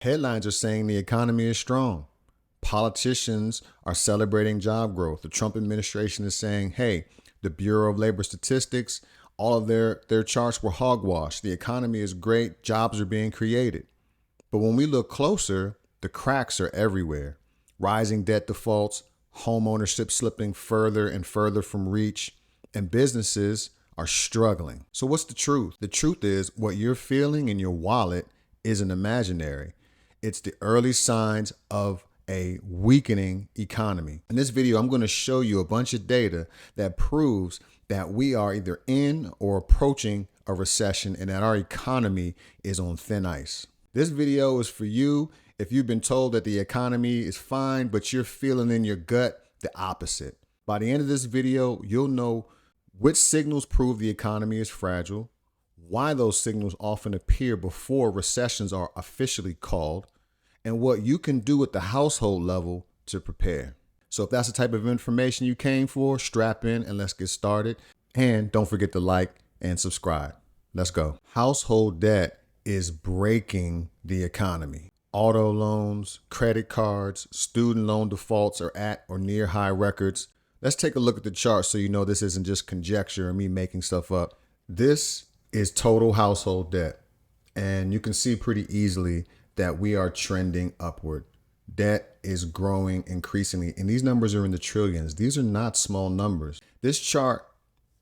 Headlines are saying the economy is strong. Politicians are celebrating job growth. The Trump administration is saying, hey, the Bureau of Labor Statistics, all of their charts were hogwash. The economy is great. Jobs are being created. But when we look closer, the cracks are everywhere. Rising debt defaults, home ownership slipping further and further from reach, and businesses are struggling. So what's the truth? The truth is what you're feeling in your wallet isn't imaginary. It's the early signs of a weakening economy. In this video, I'm going to show you a bunch of data that proves that we are either in or approaching a recession and that our economy is on thin ice. This video is for you if you've been told that the economy is fine, but you're feeling in your gut the opposite. By the end of this video, you'll know which signals prove the economy is fragile, why those signals often appear before recessions are officially called, and what you can do at the household level to prepare. So if that's the type of information you came for, strap in and let's get started. And don't forget to like and subscribe. Let's go. Household debt is breaking the economy. Auto loans, credit cards, student loan defaults are at or near high records. Let's take a look at the chart so you know this isn't just conjecture or me making stuff up. This is total household debt. And you can see pretty easily that we are trending upward. Debt is growing increasingly, and these numbers are in the trillions. These are not small numbers. This chart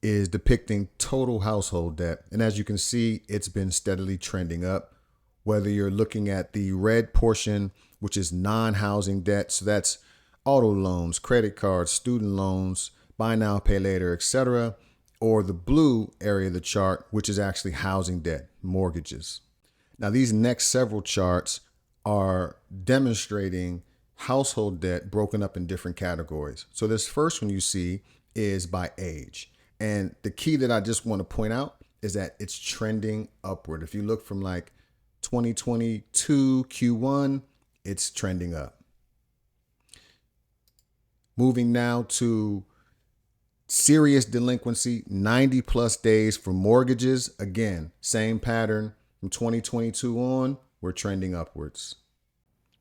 is depicting total household debt. And as you can see, it's been steadily trending up. Whether you're looking at the red portion, which is non-housing debt, so that's auto loans, credit cards, student loans, buy now, pay later, etc., or the blue area of the chart, which is actually housing debt, mortgages. Now, these next several charts are demonstrating household debt broken up in different categories. So this first one you see is by age. And the key that I just want to point out is that it's trending upward. If you look from like 2022 Q1, it's trending up. Moving now to serious delinquency, 90 plus days for mortgages. Again, same pattern. From 2022 on, we're trending upwards.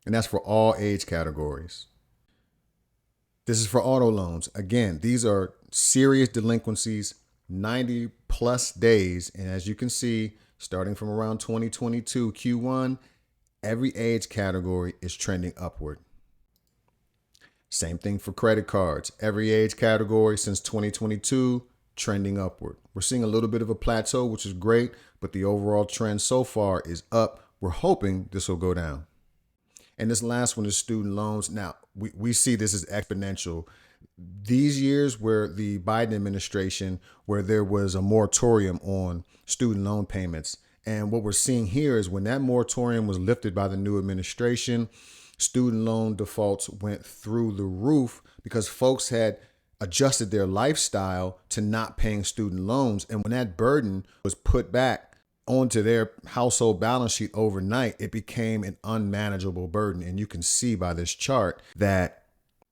And that's for all age categories. This is for auto loans. Again, these are serious delinquencies, 90 plus days. And as you can see, starting from around 2022 Q1, every age category is trending upward. Same thing for credit cards. Every age category since 2022, trending upward. We're seeing a little bit of a plateau, which is great, but the overall trend so far is up. We're hoping this will go down. And this last one is student loans. Now, we see this as exponential. These years where the Biden administration, where there was a moratorium on student loan payments. And what we're seeing here is when that moratorium was lifted by the new administration, student loan defaults went through the roof because folks had adjusted their lifestyle to not paying student loans. And when that burden was put back onto their household balance sheet overnight, it became an unmanageable burden. And you can see by this chart that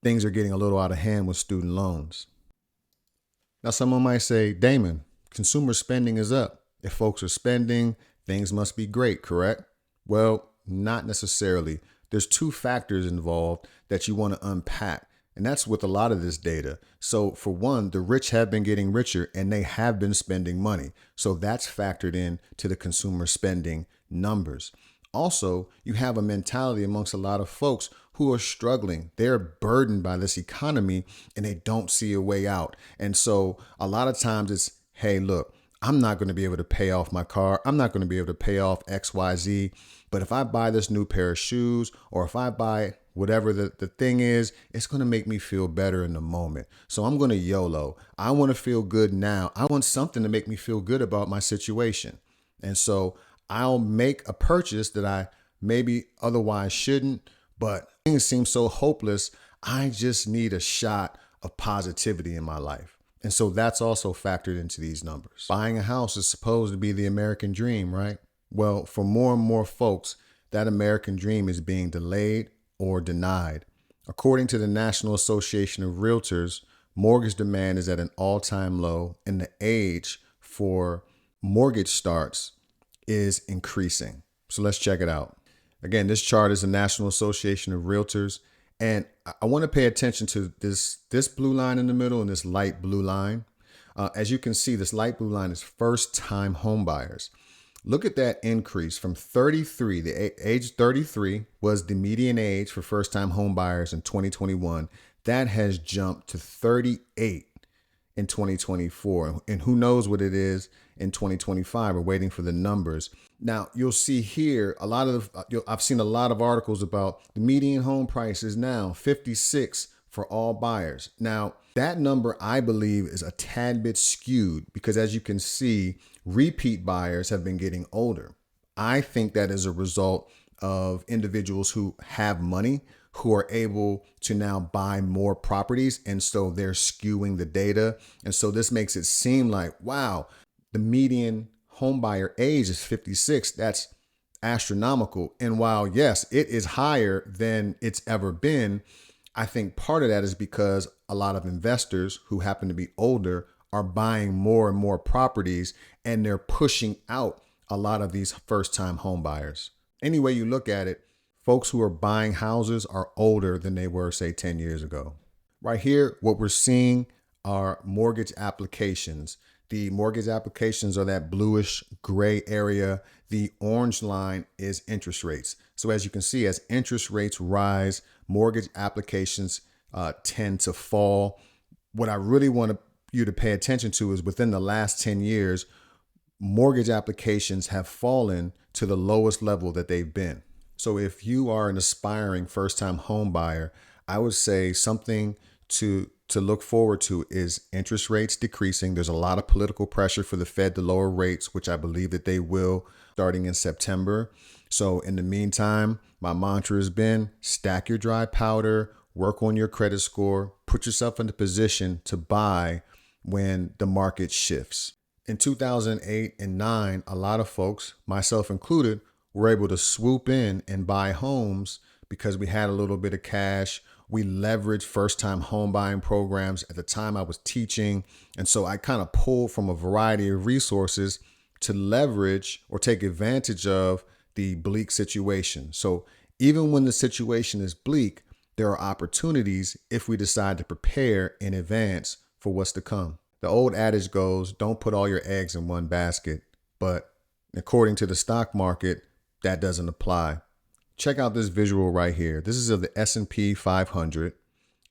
things are getting a little out of hand with student loans. Now, someone might say, Damon, consumer spending is up. If folks are spending, things must be great, correct? Well, not necessarily. There's two factors involved that you want to unpack. And that's with a lot of this data. So for one, the rich have been getting richer and they have been spending money. So that's factored in to the consumer spending numbers. Also, you have a mentality amongst a lot of folks who are struggling. They're burdened by this economy and they don't see a way out. And so a lot of times it's, hey, look, I'm not going to be able to pay off my car. I'm not going to be able to pay off XYZ. But if I buy this new pair of shoes or if I buy whatever the thing is, it's going to make me feel better in the moment. So I'm going to YOLO. I want to feel good now. I want something to make me feel good about my situation. And so I'll make a purchase that I maybe otherwise shouldn't, but things seem so hopeless. I just need a shot of positivity in my life. And so that's also factored into these numbers. Buying a house is supposed to be the American dream, right? Well, for more and more folks, that American dream is being delayed or denied. According to the National Association of Realtors, mortgage demand is at an all-time low and the age for mortgage starts is increasing. So let's check it out. Again, this chart is the National Association of Realtors. And I want to pay attention to this blue line in the middle and this light blue line. As you can see, this light blue line is first-time home buyers. Look at that increase from 33. The age 33 was the median age for first-time home buyers in 2021. That has jumped to 38 in 2024. And who knows what it is in 2025. We're waiting for the numbers. Now, you'll see here I've seen a lot of articles about the median home price is now 56 for all buyers. Now, that number, I believe, is a tad bit skewed because, as you can see, repeat buyers have been getting older. I think that is a result of individuals who have money, who are able to now buy more properties. And so they're skewing the data. And so this makes it seem like, wow, the median home buyer age is 56. That's astronomical. And while, yes, it is higher than it's ever been, I think part of that is because a lot of investors who happen to be older are buying more and more properties, and they're pushing out a lot of these first-time home buyers. Any way you look at it, folks who are buying houses are older than they were, say, 10 years ago. Right here, what we're seeing are mortgage applications. The mortgage applications are that bluish gray area. The orange line is interest rates. So as you can see, as interest rates rise, mortgage applications tend to fall. What I really want you to pay attention to is within the last 10 years, mortgage applications have fallen to the lowest level that they've been. So if you are an aspiring first-time home buyer, I would say something to look forward to is interest rates decreasing. There's a lot of political pressure for the Fed to lower rates, which I believe that they will starting in September. So in the meantime, my mantra has been stack your dry powder, work on your credit score, put yourself in a position to buy when the market shifts. In 2008 and 9, a lot of folks, myself included, were able to swoop in and buy homes because we had a little bit of cash. We leveraged first-time home buying programs. At the time I was teaching. And so I kind of pulled from a variety of resources to leverage or take advantage of the bleak situation. So even when the situation is bleak, there are opportunities if we decide to prepare in advance for what's to come. The old adage goes, don't put all your eggs in one basket. But according to the stock market, that doesn't apply. Check out this visual right here. This is of the S&P 500,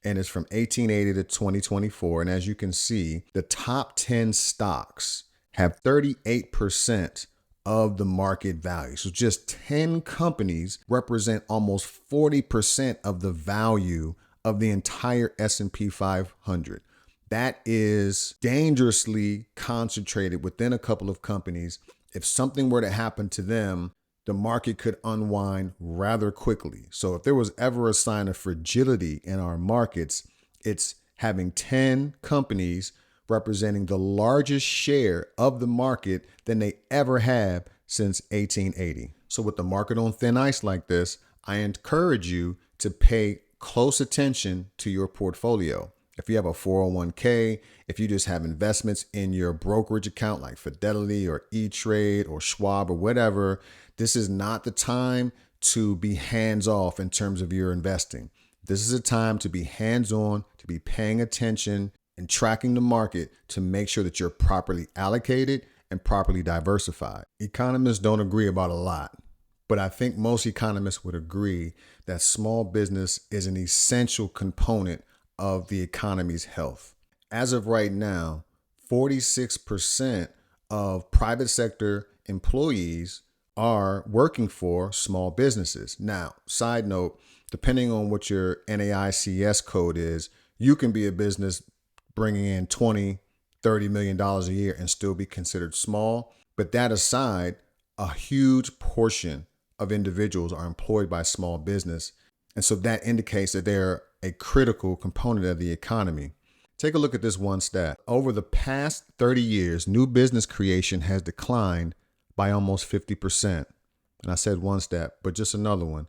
and it's from 1880 to 2024. And as you can see, the top 10 stocks have 38% of the market value. So just 10 companies represent almost 40% of the value of the entire S&P 500. That is dangerously concentrated within a couple of companies. If something were to happen to them, the market could unwind rather quickly. So if there was ever a sign of fragility in our markets, it's having 10 companies representing the largest share of the market than they ever have since 1880. So with the market on thin ice like this, I encourage you to pay close attention to your portfolio. If you have a 401k, if you just have investments in your brokerage account like Fidelity or E-Trade or Schwab or whatever, this is not the time to be hands-off in terms of your investing. This is a time to be hands-on, to be paying attention and tracking the market to make sure that you're properly allocated and properly diversified. Economists don't agree about a lot, but I think most economists would agree that small business is an essential component of the economy's health. As of right now, 46% of private sector employees are working for small businesses. Now, side note, depending on what your NAICS code is, you can be a business bringing in $20, $30 million a year and still be considered small. But that aside, a huge portion of individuals are employed by small business. And so that indicates that they're a critical component of the economy. Take a look at this one stat. Over the past 30 years, new business creation has declined by almost 50%. And I said one stat, but just another one.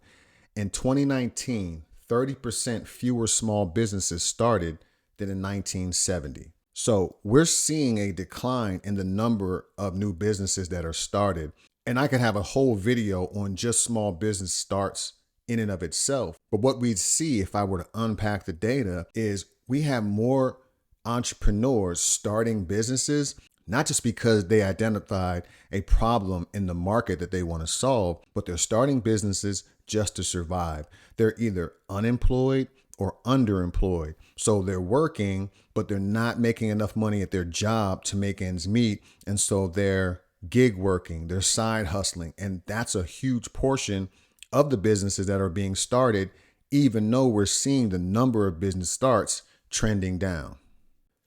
In 2019, 30% fewer small businesses started than in 1970. So we're seeing a decline in the number of new businesses that are started. And I could have a whole video on just small business starts in and of itself. But what we'd see if I were to unpack the data is we have more entrepreneurs starting businesses, not just because they identified a problem in the market that they want to solve, but they're starting businesses just to survive. They're either unemployed or underemployed. So they're working, but they're not making enough money at their job to make ends meet. And so they're gig working, they're side hustling. And that's a huge portion of the businesses that are being started, even though we're seeing the number of business starts trending down.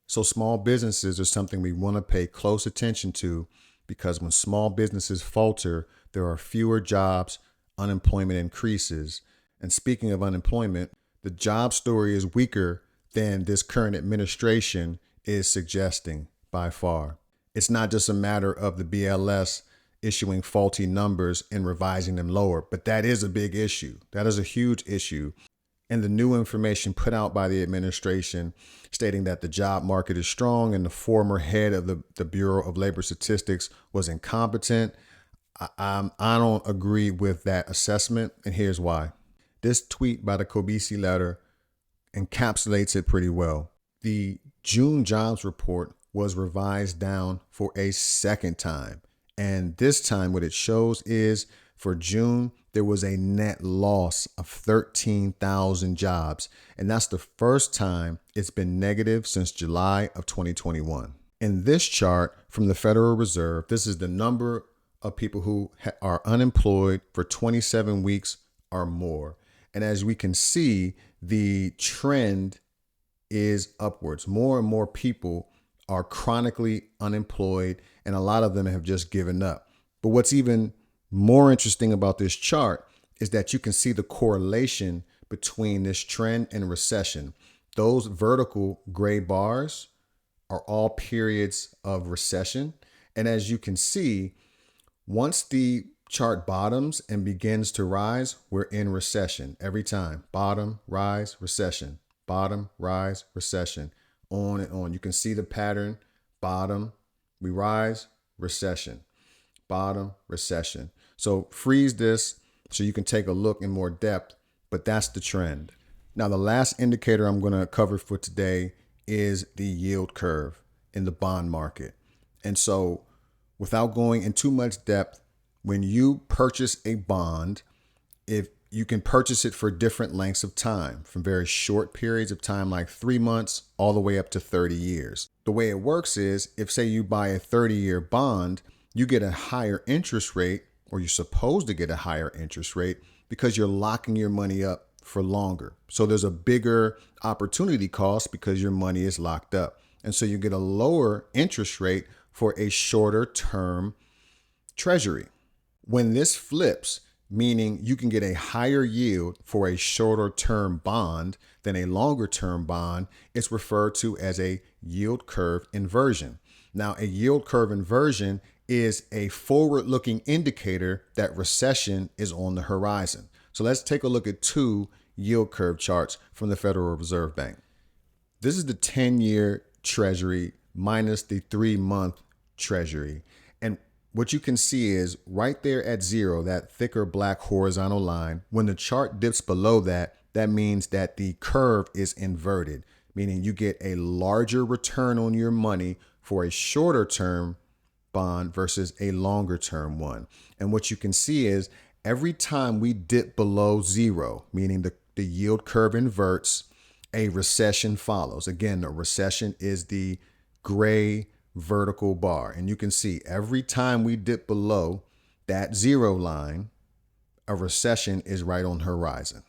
So small businesses are something we want to pay close attention to, because when small businesses falter, there are fewer jobs, unemployment increases. And speaking of unemployment, the job story is weaker than this current administration is suggesting by far. It's not just a matter of the BLS issuing faulty numbers and revising them lower, but that is a big issue. That is a huge issue. And the new information put out by the administration stating that the job market is strong and the former head of the Bureau of Labor Statistics was incompetent. I don't agree with that assessment, and here's why. This tweet by the Kobisi letter encapsulates it pretty well. The June jobs report was revised down for a second time. And this time what it shows is for June, there was a net loss of 13,000 jobs. And that's the first time it's been negative since July of 2021. In this chart from the Federal Reserve, this is the number of people who are unemployed for 27 weeks or more. And as we can see, the trend is upwards. More and more people are chronically unemployed, and a lot of them have just given up. But what's even more interesting about this chart is that you can see the correlation between this trend and recession. Those vertical gray bars are all periods of recession. And as you can see, once the chart bottoms and begins to rise, we're in recession every time. Bottom, rise, recession. Bottom, rise, recession. On and on. You can see the pattern. Bottom, we rise, recession. Bottom, recession. So freeze this so you can take a look in more depth, but that's the trend. Now, the last indicator I'm going to cover for today is the yield curve in the bond market. And so without going in too much depth, when you purchase a bond, if you can purchase it for different lengths of time, from very short periods of time, like 3 months, all the way up to 30 years. The way it works is, if say you buy a 30-year bond, you get a higher interest rate, or you're supposed to get a higher interest rate, because you're locking your money up for longer. So there's a bigger opportunity cost because your money is locked up. And so you get a lower interest rate for a shorter term treasury. When this flips, meaning you can get a higher yield for a shorter term bond than a longer term bond, it's referred to as a yield curve inversion. Now, a yield curve inversion is a forward-looking indicator that recession is on the horizon. So let's take a look at two yield curve charts from the Federal Reserve Bank. This is the 10-year Treasury minus the 3-month Treasury. And what you can see is right there at zero, that thicker black horizontal line, when the chart dips below that, that means that the curve is inverted, meaning you get a larger return on your money for a shorter term bond versus a longer term one. And what you can see is every time we dip below zero, meaning the yield curve inverts, a recession follows. Again, the recession is the gray vertical bar. And you can see every time we dip below that zero line, a recession is right on the horizon.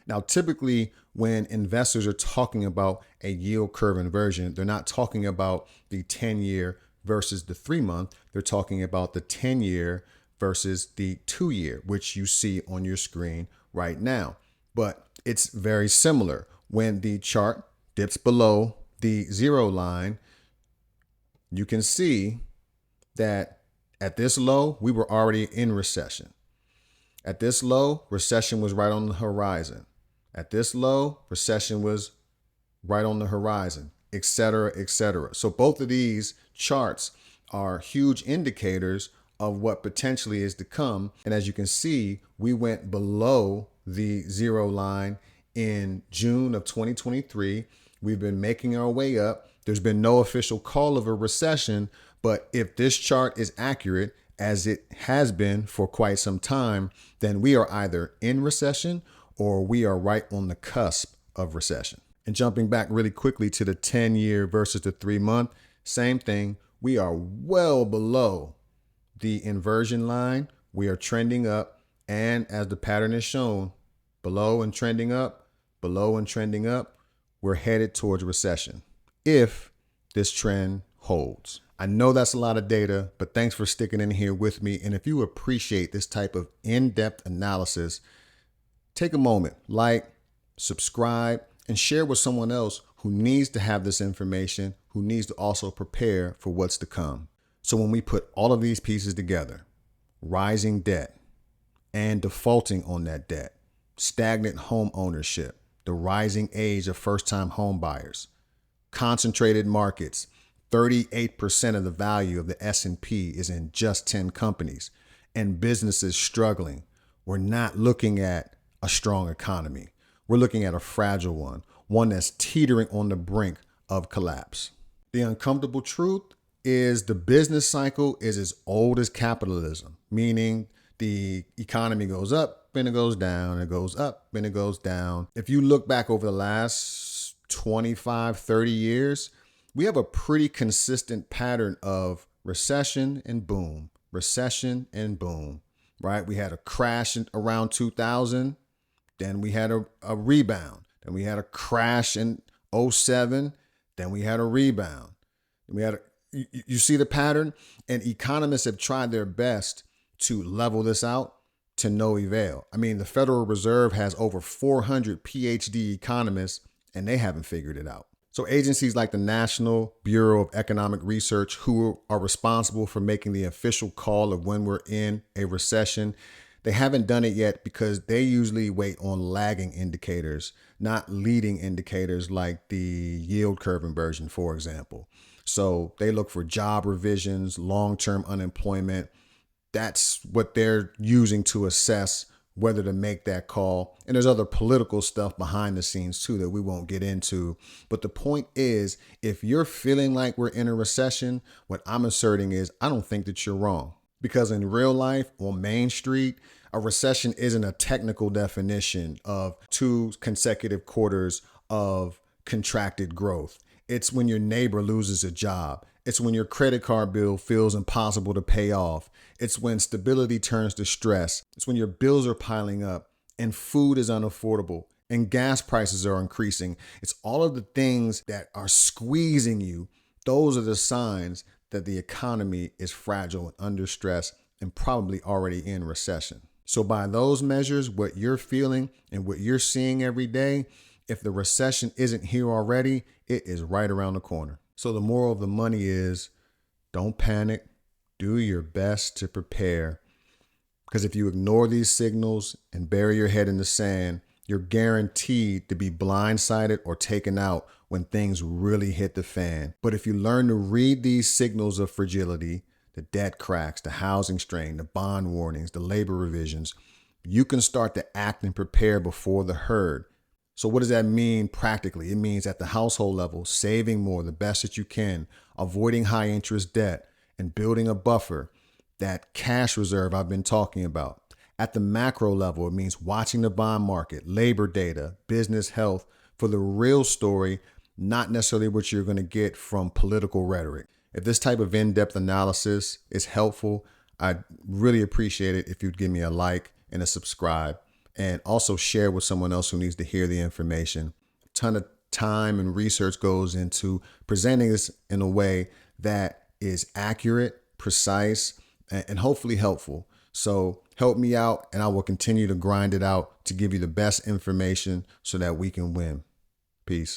Now, typically when investors are talking about a yield curve inversion, they're not talking about the 10-year versus the 3-month. They're talking about the 10-year versus the 2-year, which you see on your screen right now. But it's very similar. When the chart dips below the zero line, you can see that at this low, we were already in recession. At this low, recession was right on the horizon. At this low, recession was right on the horizon, et cetera, et cetera. So both of these charts are huge indicators of what potentially is to come. And as you can see, we went below the zero line in June of 2023. We've been making our way up. There's been no official call of a recession, but if this chart is accurate, as it has been for quite some time, then we are either in recession or we are right on the cusp of recession. And jumping back really quickly to the 10-year versus the 3-month, same thing. We are well below the inversion line. We are trending up. And as the pattern is shown, below and trending up, below and trending up, we're headed towards recession if this trend holds. I know that's a lot of data, but thanks for sticking in here with me. And if you appreciate this type of in-depth analysis, take a moment, like, subscribe, and share with someone else who needs to have this information, who needs to also prepare for what's to come. So when we put all of these pieces together, rising debt and defaulting on that debt, stagnant home ownership, the rising age of first-time home buyers, concentrated markets, 38% of the value of the S&P is in just 10 companies, and businesses struggling, we're not looking at a strong economy. We're looking at a fragile one that's teetering on the brink of collapse. The uncomfortable truth is the business cycle is as old as capitalism, meaning the economy goes up and it goes down, it goes up and it goes down. If you look back over the last 25, 30 years, we have a pretty consistent pattern of recession and boom, recession and boom, right? We had a crash around 2000, then we had a rebound, then we had a crash in 07, then we had a rebound. You see the pattern? And economists have tried their best to level this out to no avail. I mean, the Federal Reserve has over 400 PhD economists and they haven't figured it out. So agencies like the National Bureau of Economic Research, who are responsible for making the official call of when we're in a recession, they haven't done it yet because they usually wait on lagging indicators, not leading indicators like the yield curve inversion, for example. So they look for job revisions, long-term unemployment. That's what they're using to assess whether to make that call. And there's other political stuff behind the scenes too that we won't get into. But the point is, if you're feeling like we're in a recession, what I'm asserting is I don't think that you're wrong. Because in real life, on Main Street, a recession isn't a technical definition of 2 consecutive quarters of contracted growth. It's when your neighbor loses a job. It's when your credit card bill feels impossible to pay off. It's when stability turns to stress. It's when your bills are piling up and food is unaffordable and gas prices are increasing. It's all of the things that are squeezing you. Those are the signs that the economy is fragile and under stress and probably already in recession. So by those measures, what you're feeling and what you're seeing every day, if the recession isn't here already, it is right around the corner. So the moral of the money is don't panic. Do your best to prepare. Because if you ignore these signals and bury your head in the sand, you're guaranteed to be blindsided or taken out when things really hit the fan. But if you learn to read these signals of fragility, the debt cracks, the housing strain, the bond warnings, the labor revisions, you can start to act and prepare before the herd. So what does that mean practically? It means at the household level, saving more, the best that you can, avoiding high interest debt, and building a buffer, that cash reserve I've been talking about. At the macro level, it means watching the bond market, labor data, business health for the real story, not necessarily what you're going to get from political rhetoric. If this type of in-depth analysis is helpful, I'd really appreciate it if you'd give me a like and a subscribe, and also share with someone else who needs to hear the information. A ton of time and research goes into presenting this in a way that is accurate, precise, and hopefully helpful. So help me out and I will continue to grind it out to give you the best information so that we can win. Peace.